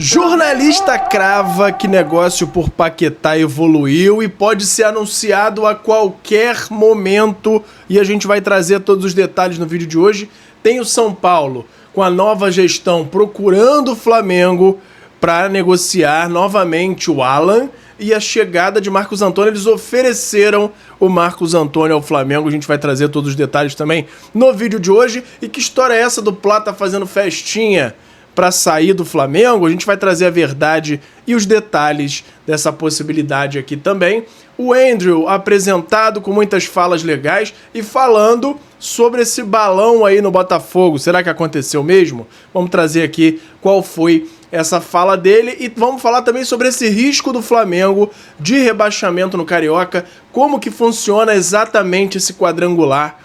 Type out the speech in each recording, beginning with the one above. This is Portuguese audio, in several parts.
Jornalista crava que negócio por Paquetá evoluiu e pode ser anunciado a qualquer momento, e a gente vai trazer todos os detalhes no vídeo de hoje. Tem o São Paulo com a nova gestão procurando o Flamengo para negociar novamente o Alan, e a chegada de Marcos Antônio. Eles ofereceram o Marcos Antônio ao Flamengo. A gente vai trazer todos os detalhes também no vídeo de hoje. E que história é essa do Plata fazendo festinha para sair do Flamengo? A gente vai trazer a verdade e os detalhes dessa possibilidade aqui também. O Andrew apresentado com muitas falas legais e falando sobre esse balão aí no Botafogo. Será que aconteceu mesmo? Vamos trazer aqui qual foi essa fala dele e vamos falar também sobre esse risco do Flamengo de rebaixamento no Carioca, como que funciona exatamente esse quadrangular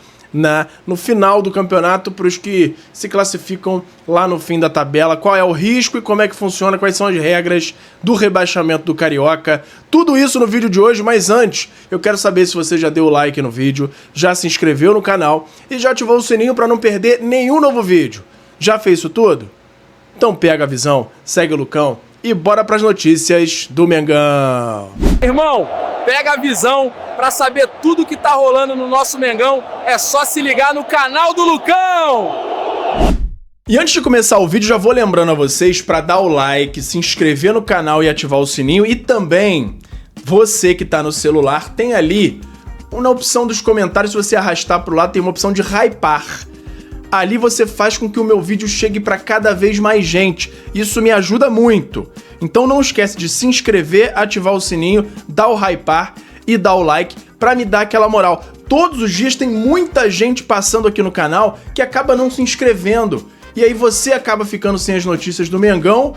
no final do campeonato para os que se classificam lá no fim da tabela, qual é o risco e como é que funciona, quais são as regras do rebaixamento do Carioca, tudo isso no vídeo de hoje. Mas antes, eu quero saber se você já deu o like no vídeo, já se inscreveu no canal e já ativou o sininho para não perder nenhum novo vídeo. Já fez isso tudo? Então pega a visão, segue o Lucão e bora para as notícias do Mengão. Irmão, pega a visão para saber tudo que tá rolando no nosso Mengão. É só se ligar no canal do Lucão. E antes de começar o vídeo, já vou lembrando a vocês para dar o like, se inscrever no canal e ativar o sininho. E também, você que tá no celular, tem ali, na opção dos comentários, se você arrastar pro lado, tem uma opção de hypar. Ali você faz com que o meu vídeo chegue para cada vez mais gente. Isso me ajuda muito. Então não esquece de se inscrever, ativar o sininho, dar o hypar e dar o like para me dar aquela moral. Todos os dias tem muita gente passando aqui no canal que acaba não se inscrevendo. E aí você acaba ficando sem as notícias do Mengão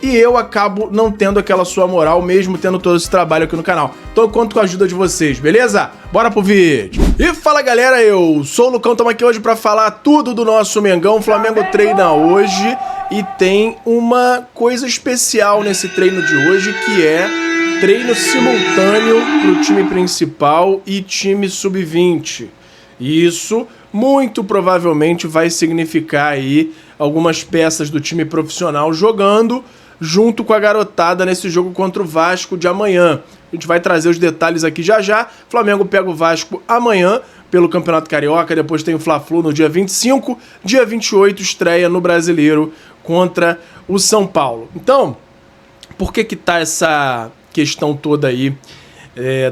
e eu acabo não tendo aquela sua moral, mesmo tendo todo esse trabalho aqui no canal. Então eu conto com a ajuda de vocês, beleza? Bora pro vídeo! E fala galera, eu sou o Lucão, estamos aqui hoje para falar tudo do nosso Mengão. O Flamengo treina hoje e tem uma coisa especial nesse treino de hoje, que é treino simultâneo pro time principal e time sub-20. Isso muito provavelmente vai significar aí algumas peças do time profissional jogando junto com a garotada nesse jogo contra o Vasco de amanhã. A gente vai trazer os detalhes aqui já já. Flamengo pega o Vasco amanhã pelo Campeonato Carioca, depois tem o Fla-Flu no dia 25, dia 28 estreia no Brasileiro contra o São Paulo. Então, por que tá essa questão toda aí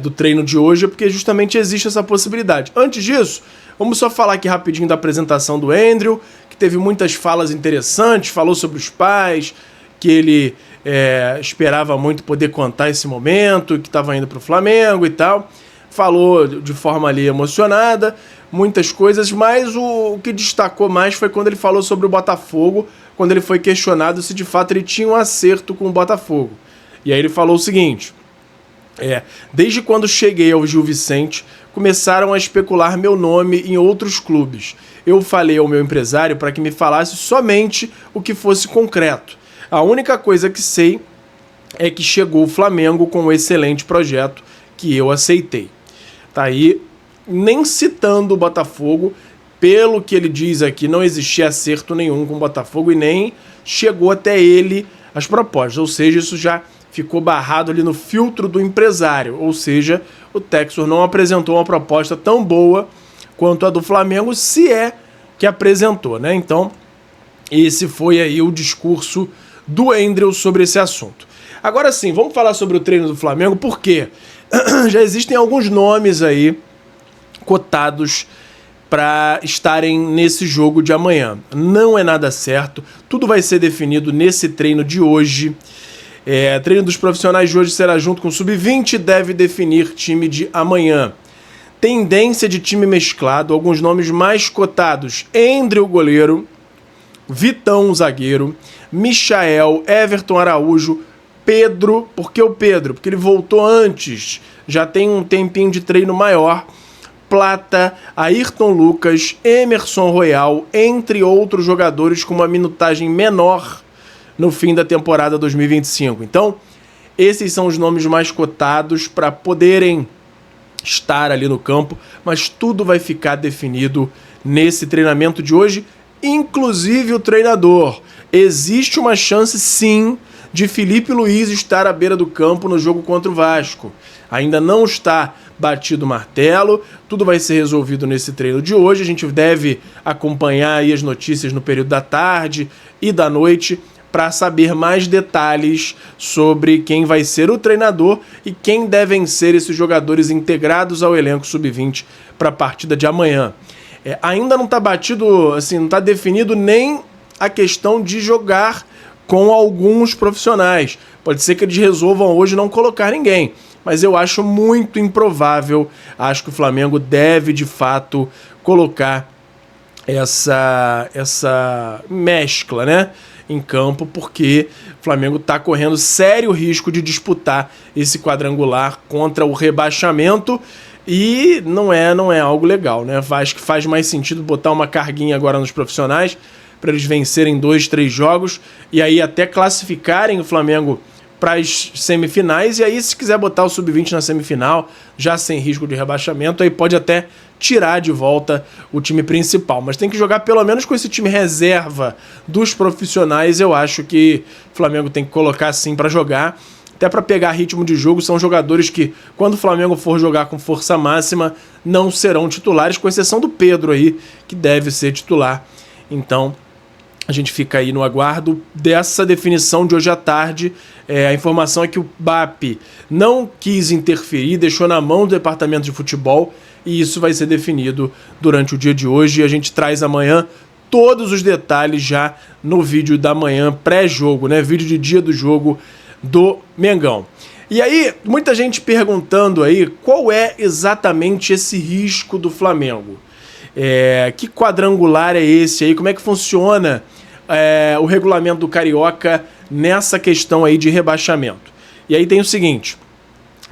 do treino de hoje? É porque justamente existe essa possibilidade. Antes disso, vamos só falar aqui rapidinho da apresentação do Andrew, que teve muitas falas interessantes, falou sobre os pais, que ele esperava muito poder contar esse momento, que estava indo para o Flamengo e tal. Falou de forma ali emocionada, muitas coisas, mas o que destacou mais foi quando ele falou sobre o Botafogo, quando ele foi questionado se de fato ele tinha um acerto com o Botafogo. E aí ele falou o seguinte: desde quando cheguei ao Gil Vicente, começaram a especular meu nome em outros clubes. Eu falei ao meu empresário para que me falasse somente o que fosse concreto. A única coisa que sei é que chegou o Flamengo com um excelente projeto que eu aceitei. Tá aí, nem citando o Botafogo, pelo que ele diz aqui, não existia acerto nenhum com o Botafogo e nem chegou até ele as propostas. Ou seja, isso já ficou barrado ali no filtro do empresário. Ou seja, o Textor não apresentou uma proposta tão boa quanto a do Flamengo, se é que apresentou, né? Então, esse foi aí o discurso do Andrew sobre esse assunto. Agora sim, vamos falar sobre o treino do Flamengo, porque já existem alguns nomes aí cotados para estarem nesse jogo de amanhã. Não é nada certo, tudo vai ser definido nesse treino de hoje. Treino dos profissionais de hoje será junto com o Sub-20 e deve definir time de amanhã. Tendência de time mesclado, alguns nomes mais cotados: Andrew, goleiro, Vitão, zagueiro, Michael, Everton Araújo, Pedro. Por que o Pedro? Porque ele voltou antes, já tem um tempinho de treino maior. Plata, Ayrton Lucas, Emerson Royal, entre outros jogadores com uma minutagem menor no fim da temporada 2025. Então, esses são os nomes mais cotados para poderem estar ali no campo, mas tudo vai ficar definido nesse treinamento de hoje, inclusive o treinador. Existe uma chance, sim, de Felipe Luiz estar à beira do campo no jogo contra o Vasco. Ainda não está batido o martelo, tudo vai ser resolvido nesse treino de hoje. A gente deve acompanhar aí as notícias no período da tarde e da noite para saber mais detalhes sobre quem vai ser o treinador e quem devem ser esses jogadores integrados ao elenco sub-20 para a partida de amanhã. Ainda não está batido, assim, não está definido nem a questão de jogar com alguns profissionais. Pode ser que eles resolvam hoje não colocar ninguém, mas eu acho muito improvável. Acho que o Flamengo deve, de fato, colocar essa mescla, né, em campo, porque o Flamengo está correndo sério risco de disputar esse quadrangular contra o rebaixamento e não é algo legal, né? Acho que faz mais sentido botar uma carguinha agora nos profissionais para eles vencerem 2, 3 jogos e aí até classificarem o Flamengo para as semifinais, e aí se quiser botar o sub-20 na semifinal, já sem risco de rebaixamento, aí pode até tirar de volta o time principal, mas tem que jogar pelo menos com esse time reserva dos profissionais. Eu acho que o Flamengo tem que colocar assim para jogar, até para pegar ritmo de jogo. São jogadores que, quando o Flamengo for jogar com força máxima, não serão titulares, com exceção do Pedro aí, que deve ser titular. Então a gente fica aí no aguardo dessa definição de hoje à tarde. A informação é que o BAP não quis interferir, deixou na mão do departamento de futebol, e isso vai ser definido durante o dia de hoje. E a gente traz amanhã todos os detalhes já no vídeo da manhã pré-jogo, né? Vídeo de dia do jogo do Mengão. E aí, muita gente perguntando aí qual é exatamente esse risco do Flamengo. Que quadrangular é esse aí? Como é que funciona o regulamento do Carioca nessa questão aí de rebaixamento? E aí tem o seguinte: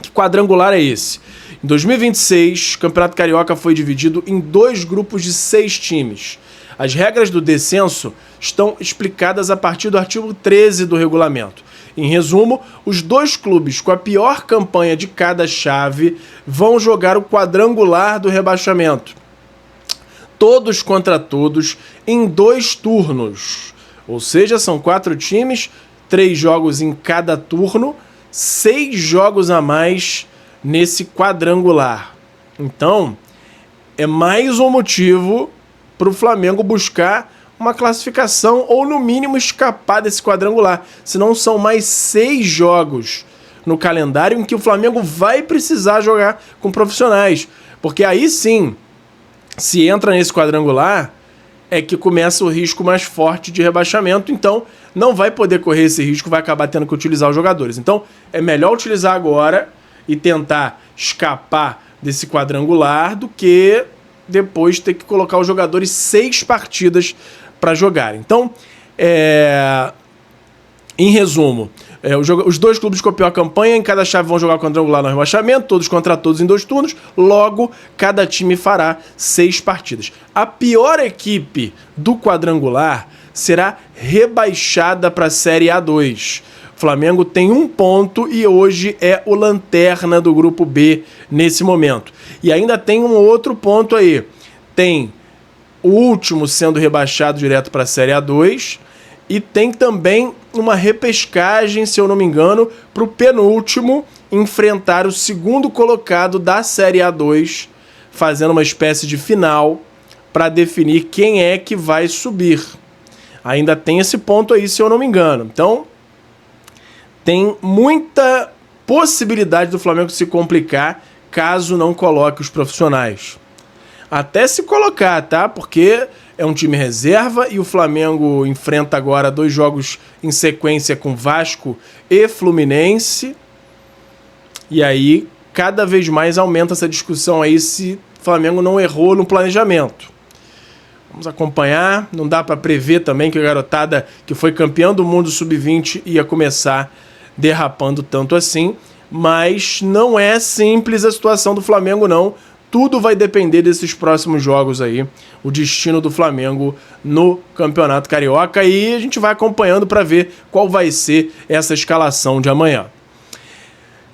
que quadrangular é esse? Em 2026, o Campeonato Carioca foi dividido em 2 grupos de 6 times. As regras do descenso estão explicadas a partir do artigo 13 do regulamento. Em resumo, os 2 clubes com a pior campanha de cada chave vão jogar o quadrangular do rebaixamento. Todos contra todos, em 2 turnos. Ou seja, são 4 times, 3 jogos em cada turno, 6 jogos a mais nesse quadrangular. Então, é mais um motivo para o Flamengo buscar uma classificação ou, no mínimo, escapar desse quadrangular. Senão são mais 6 jogos no calendário em que o Flamengo vai precisar jogar com profissionais. Porque aí sim, se entra nesse quadrangular, é que começa o risco mais forte de rebaixamento. Então não vai poder correr esse risco, vai acabar tendo que utilizar os jogadores. Então é melhor utilizar agora e tentar escapar desse quadrangular do que depois ter que colocar os jogadores 6 partidas para jogar. Então, em resumo, os 2 clubes com a pior campanha em cada chave vão jogar quadrangular no rebaixamento, todos contra todos em 2 turnos. Logo, cada time fará 6 partidas. A pior equipe do quadrangular será rebaixada para a Série A2. O Flamengo tem 1 ponto e hoje é o lanterna do grupo B nesse momento. E ainda tem um outro ponto aí. Tem o último sendo rebaixado direto para a Série A2 e tem também uma repescagem, se eu não me engano, para o penúltimo enfrentar o segundo colocado da Série A2, fazendo uma espécie de final para definir quem é que vai subir. Ainda tem esse ponto aí, se eu não me engano. Então, tem muita possibilidade do Flamengo se complicar caso não coloque os profissionais. Até se colocar, tá? Porque é um time reserva e o Flamengo enfrenta agora 2 jogos em sequência com Vasco e Fluminense. E aí, cada vez mais aumenta essa discussão aí se o Flamengo não errou no planejamento. Vamos acompanhar. Não dá para prever também que a garotada que foi campeã do mundo sub-20 ia começar derrapando tanto assim. Mas não é simples a situação do Flamengo, não. Tudo vai depender desses próximos jogos aí, o destino do Flamengo no Campeonato Carioca, e a gente vai acompanhando para ver qual vai ser essa escalação de amanhã.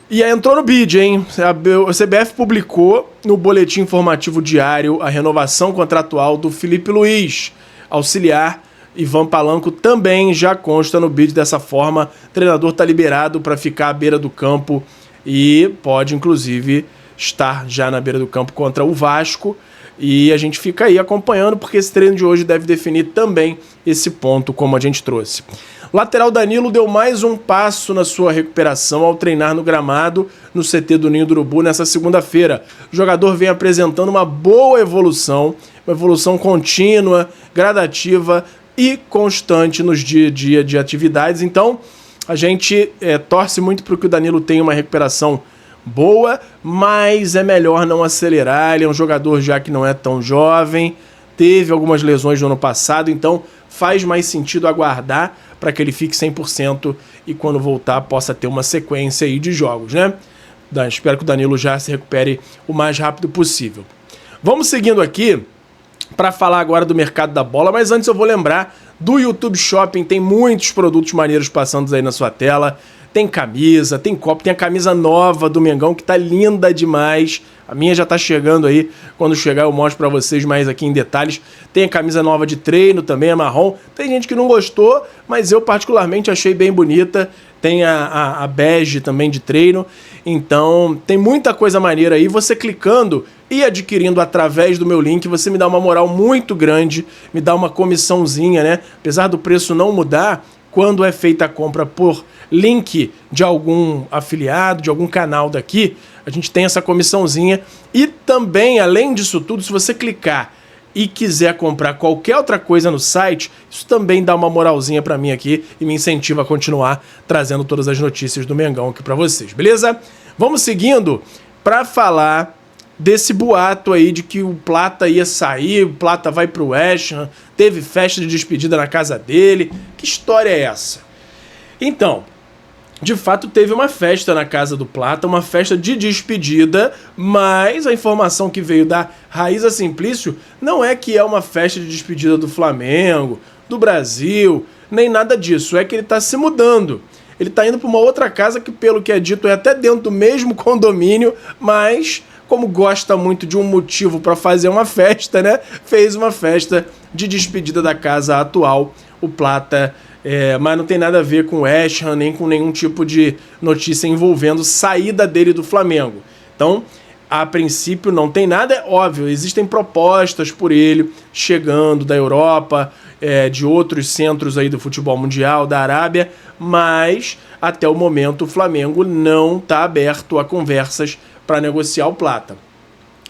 E aí entrou no bid, hein? A CBF publicou no boletim informativo diário a renovação contratual do Felipe Luiz, auxiliar Ivan Palanco também já consta no bid dessa forma. O treinador está liberado para ficar à beira do campo e pode, inclusive, estar já na beira do campo contra o Vasco. E a gente fica aí acompanhando, porque esse treino de hoje deve definir também esse ponto, como a gente trouxe. Lateral Danilo deu mais um passo na sua recuperação ao treinar no gramado no CT do Ninho do Urubu nessa segunda-feira. O jogador vem apresentando uma boa evolução, uma evolução contínua, gradativa e constante nos dia a dia de atividades. Então, a gente torce muito para que o Danilo tenha uma recuperação boa, mas é melhor não acelerar. Ele é um jogador já que não é tão jovem, teve algumas lesões no ano passado, então faz mais sentido aguardar para que ele fique 100% e quando voltar possa ter uma sequência aí de jogos, né? Espero que o Danilo já se recupere o mais rápido possível. Vamos seguindo aqui para falar agora do mercado da bola, mas antes eu vou lembrar do YouTube Shopping, tem muitos produtos maneiros passando aí na sua tela. Tem camisa, tem copo, tem a camisa nova do Mengão que tá linda demais. A minha já tá chegando aí, quando chegar eu mostro pra vocês mais aqui em detalhes. Tem a camisa nova de treino também, é marrom. Tem gente que não gostou, mas eu particularmente achei bem bonita. Tem a bege também de treino. Então tem muita coisa maneira aí. Você clicando e adquirindo através do meu link, você me dá uma moral muito grande, me dá uma comissãozinha, né? Apesar do preço não mudar, quando é feita a compra por link de algum afiliado, de algum canal daqui, a gente tem essa comissãozinha. E também, além disso tudo, se você clicar e quiser comprar qualquer outra coisa no site, isso também dá uma moralzinha pra mim aqui e me incentiva a continuar trazendo todas as notícias do Mengão aqui pra vocês, beleza? Vamos seguindo pra falar desse boato aí de que o Plata ia sair, o Plata vai pro West Ham, teve festa de despedida na casa dele. Que história é essa? Então, de fato teve uma festa na casa do Plata, uma festa de despedida, mas a informação que veio da Raíza Simplício não é que é uma festa de despedida do Flamengo, do Brasil, nem nada disso, é que ele tá se mudando. Ele tá indo para uma outra casa que, pelo que é dito, é até dentro do mesmo condomínio, mas como gosta muito de um motivo para fazer uma festa, né? Fez uma festa de despedida da casa atual, o Plata, mas não tem nada a ver com o West Ham, nem com nenhum tipo de notícia envolvendo saída dele do Flamengo. Então, a princípio não tem nada, é óbvio, existem propostas por ele chegando da Europa, de outros centros aí do futebol mundial, da Arábia, mas até o momento o Flamengo não está aberto a conversas para negociar o Plata.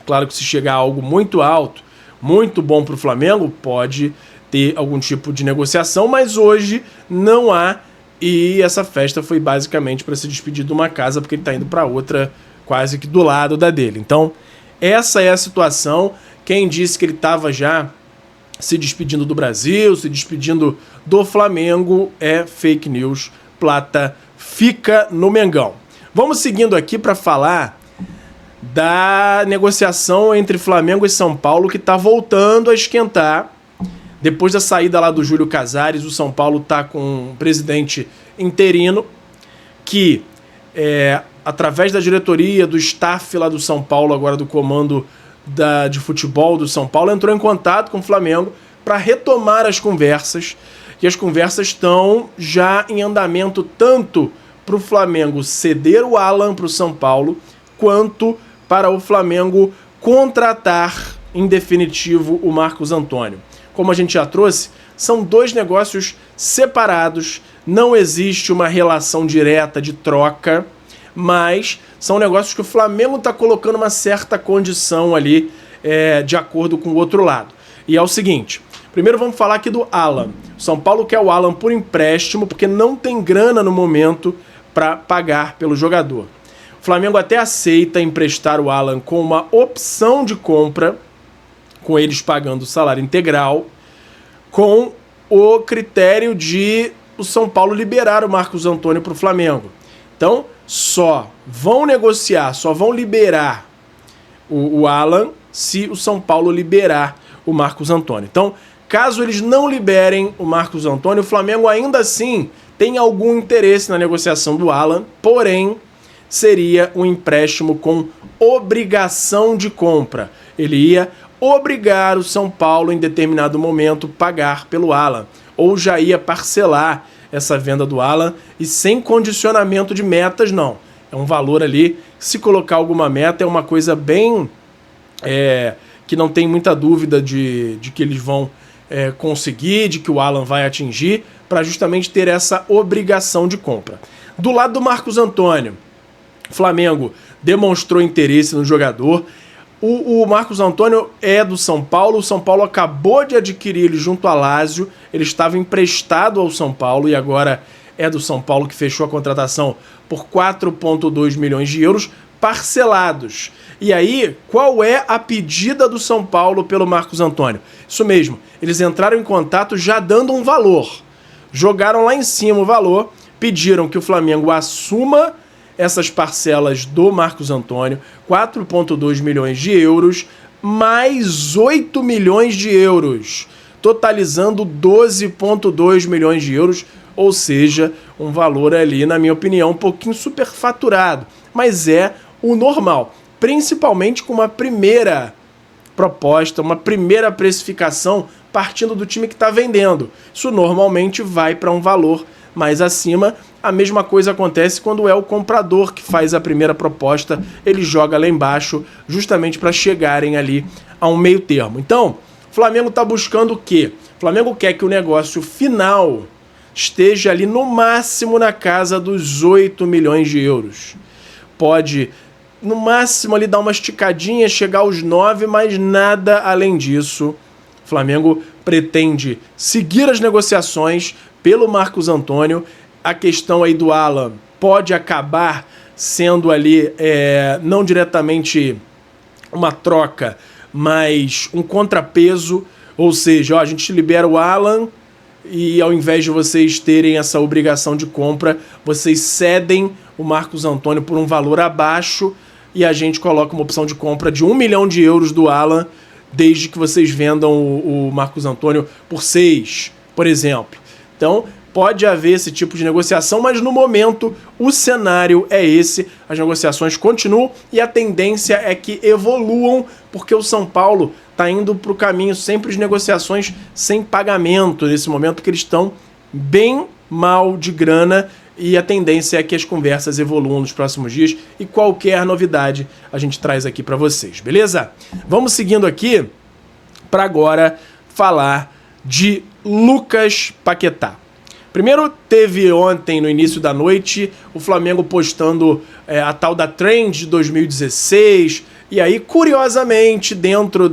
Claro que se chegar a algo muito alto, muito bom para o Flamengo, pode ter algum tipo de negociação, mas hoje não há, e essa festa foi basicamente para se despedir de uma casa, porque ele está indo para outra quase que do lado da dele. Então, essa é a situação. Quem disse que ele estava já se despedindo do Brasil, se despedindo do Flamengo, é fake news. Plata fica no Mengão. Vamos seguindo aqui para falar da negociação entre Flamengo e São Paulo, que está voltando a esquentar. Depois da saída lá do Júlio Casares, o São Paulo está com um presidente interino que, através da diretoria, do staff lá do São Paulo, agora do comando de futebol do São Paulo, entrou em contato com o Flamengo para retomar as conversas. E as conversas estão já em andamento tanto para o Flamengo ceder o Alan para o São Paulo, quanto para o Flamengo contratar em definitivo o Marcos Antônio. Como a gente já trouxe, são dois negócios separados, não existe uma relação direta de troca, mas são negócios que o Flamengo está colocando uma certa condição ali, de acordo com o outro lado. E é o seguinte, primeiro vamos falar aqui do Alan. O São Paulo quer o Alan por empréstimo, porque não tem grana no momento para pagar pelo jogador. O Flamengo até aceita emprestar o Alan com uma opção de compra, com eles pagando o salário integral, com o critério de o São Paulo liberar o Marcos Antônio para o Flamengo. Então, só vão negociar, só vão liberar o Alan se o São Paulo liberar o Marcos Antônio. Então, caso eles não liberem o Marcos Antônio, o Flamengo ainda assim tem algum interesse na negociação do Alan, porém, seria um empréstimo com obrigação de compra. Ele ia obrigar o São Paulo em determinado momento pagar pelo Alan, ou já ia parcelar essa venda do Alan e sem condicionamento de metas, não. É um valor ali, se colocar alguma meta é uma coisa bem... que não tem muita dúvida de que eles vão conseguir, de que o Alan vai atingir, para justamente ter essa obrigação de compra. Do lado do Marcos Antônio, o Flamengo demonstrou interesse no jogador. O Marcos Antônio é do São Paulo, o São Paulo acabou de adquirir ele junto a Lazio, ele estava emprestado ao São Paulo e agora é do São Paulo, que fechou a contratação por 4,2 milhões de euros parcelados. E aí, qual é a pedida do São Paulo pelo Marcos Antônio? Isso mesmo, eles entraram em contato já dando um valor. Jogaram lá em cima o valor, pediram que o Flamengo assuma essas parcelas do Marcos Antônio, 4,2 milhões de euros, mais 8 milhões de euros, totalizando 12,2 milhões de euros, ou seja, um valor ali, na minha opinião, um pouquinho superfaturado, mas é o normal, principalmente com uma primeira proposta, uma primeira precificação partindo do time que está vendendo. Isso normalmente vai para um valor mais acima. A mesma coisa acontece quando é o comprador que faz a primeira proposta, ele joga lá embaixo justamente para chegarem ali a um meio termo. Então, o Flamengo está buscando o quê? O Flamengo quer que o negócio final esteja ali no máximo na casa dos 8 milhões de euros. Pode, no máximo, ali dar uma esticadinha, chegar aos 9, mas nada além disso. O Flamengo pretende seguir as negociações pelo Marcos Antônio. A questão aí do Alan pode acabar sendo ali, não diretamente uma troca, mas um contrapeso. Ou seja, a gente libera o Alan e ao invés de vocês terem essa obrigação de compra, vocês cedem o Marcos Antônio por um valor abaixo e a gente coloca uma opção de compra de 1 milhão de euros do Alan, desde que vocês vendam o Marcos Antônio por 6, por exemplo. Então, pode haver esse tipo de negociação, mas no momento o cenário é esse. As negociações continuam e a tendência é que evoluam, porque o São Paulo está indo para o caminho sempre de negociações sem pagamento nesse momento, porque eles estão bem mal de grana e a tendência é que as conversas evoluam nos próximos dias e qualquer novidade a gente traz aqui para vocês, beleza? Vamos seguindo aqui para agora falar de Lucas Paquetá. Primeiro, teve ontem, no início da noite, o Flamengo postando a tal da Trend de 2016. E aí, curiosamente, dentro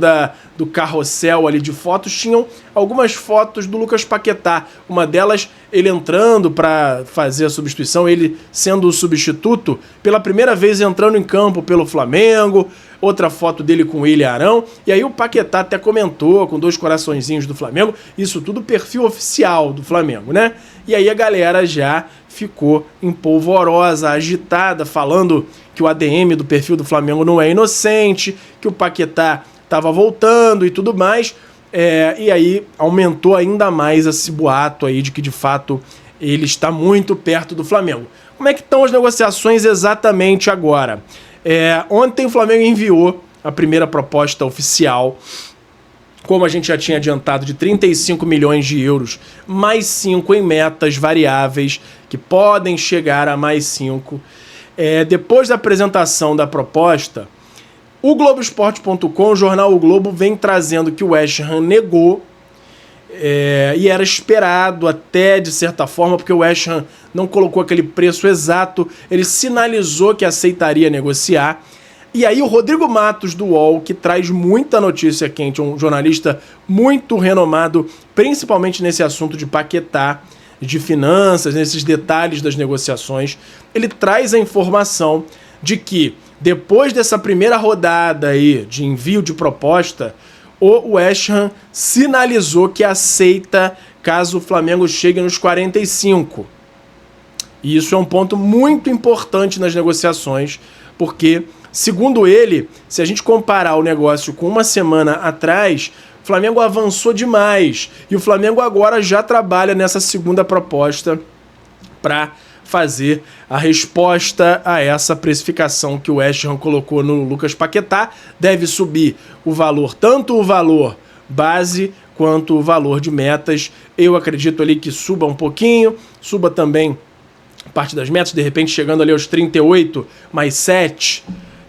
do carrossel ali de fotos, tinham algumas fotos do Lucas Paquetá. Uma delas, ele entrando para fazer a substituição, ele sendo o substituto, pela primeira vez entrando em campo pelo Flamengo. Outra foto dele com o William Arão. E aí o Paquetá até comentou, com 2 coraçõezinhos do Flamengo, isso tudo perfil oficial do Flamengo, né? E aí a galera já ficou empolvorosa, agitada, falando que o ADM do perfil do Flamengo não é inocente, que o Paquetá estava voltando e tudo mais. E aí aumentou ainda mais esse boato aí de que, de fato, ele está muito perto do Flamengo. Como é que estão as negociações exatamente agora? Ontem o Flamengo enviou a primeira proposta oficial, como a gente já tinha adiantado, de 35 milhões de euros, mais 5 em metas variáveis, que podem chegar a mais 5. Depois da apresentação da proposta, o Globoesporte.com, o jornal O Globo, vem trazendo que o West Ham negou, e era esperado até, de certa forma, porque o West Ham não colocou aquele preço exato, ele sinalizou que aceitaria negociar. E aí o Rodrigo Matos, do UOL, que traz muita notícia quente, um jornalista muito renomado, principalmente nesse assunto de Paquetá, de finanças, nesses detalhes das negociações, ele traz a informação de que, depois dessa primeira rodada aí de envio de proposta, o West Ham sinalizou que aceita caso o Flamengo chegue nos 45. E isso é um ponto muito importante nas negociações, porque, segundo ele, se a gente comparar o negócio com uma semana atrás, o Flamengo avançou demais. E o Flamengo agora já trabalha nessa segunda proposta para fazer a resposta a essa precificação que o West Ham colocou no Lucas Paquetá. Deve subir o valor, tanto o valor base quanto o valor de metas. Eu acredito ali que suba um pouquinho, suba também parte das metas, de repente chegando ali aos 38 mais 7,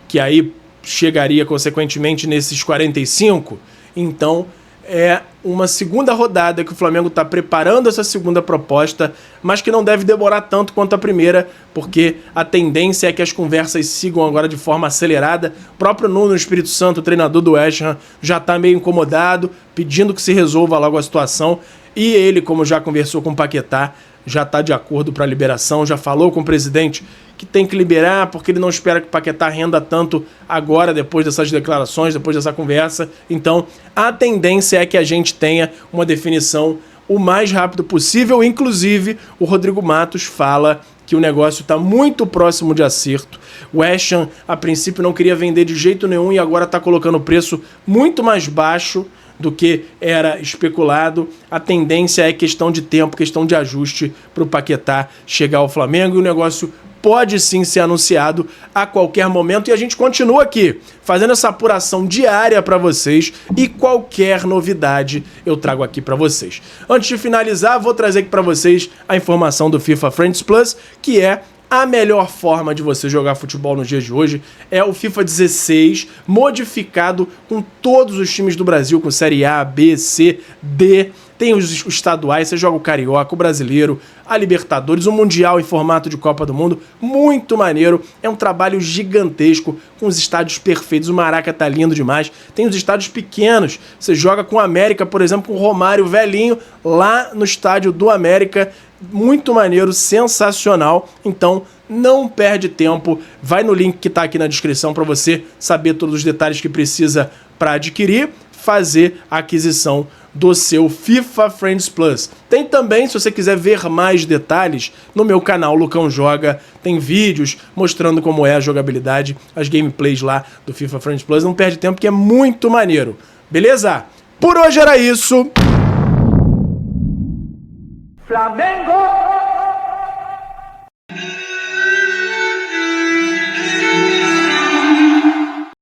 que aí chegaria consequentemente nesses 45. Então é uma segunda rodada que o Flamengo está preparando essa segunda proposta, mas que não deve demorar tanto quanto a primeira, porque a tendência é que as conversas sigam agora de forma acelerada. O próprio Nuno Espírito Santo, o treinador do West Ham, já está meio incomodado, pedindo que se resolva logo a situação, e ele, como já conversou com o Paquetá, já está de acordo para a liberação, já falou com o presidente que tem que liberar, porque ele não espera que o Paquetá renda tanto agora, depois dessas declarações, depois dessa conversa. Então, a tendência é que a gente tenha uma definição o mais rápido possível. Inclusive, o Rodrigo Matos fala que o negócio está muito próximo de acerto. O West Ham, a princípio, não queria vender de jeito nenhum e agora está colocando o preço muito mais baixo do que era especulado. A tendência é questão de tempo, questão de ajuste para o Paquetá chegar ao Flamengo, e o negócio pode sim ser anunciado a qualquer momento. E a gente continua aqui, fazendo essa apuração diária para vocês, e qualquer novidade eu trago aqui para vocês. Antes de finalizar, vou trazer aqui para vocês a informação do FIFA Friends Plus, que é a melhor forma de você jogar futebol nos dias de hoje. É o FIFA 16 modificado com todos os times do Brasil, com Série A, B, C, D. Tem os estaduais, você joga o Carioca, o Brasileiro, a Libertadores, o Mundial em formato de Copa do Mundo. Muito maneiro, é um trabalho gigantesco, com os estádios perfeitos. O Maraca tá lindo demais. Tem os estádios pequenos, você joga com o América, por exemplo, com o Romário velhinho, lá no estádio do América. Muito maneiro, sensacional. Então não perde tempo, vai no link que tá aqui na descrição para você saber todos os detalhes que precisa para adquirir, fazer a aquisição do seu FIFA Friends Plus. Tem também, se você quiser ver mais detalhes, no meu canal Lucão Joga, tem vídeos mostrando como é a jogabilidade, as gameplays lá do FIFA Friends Plus. Não perde tempo, que é muito maneiro. Beleza? Por hoje era isso. Flamengo!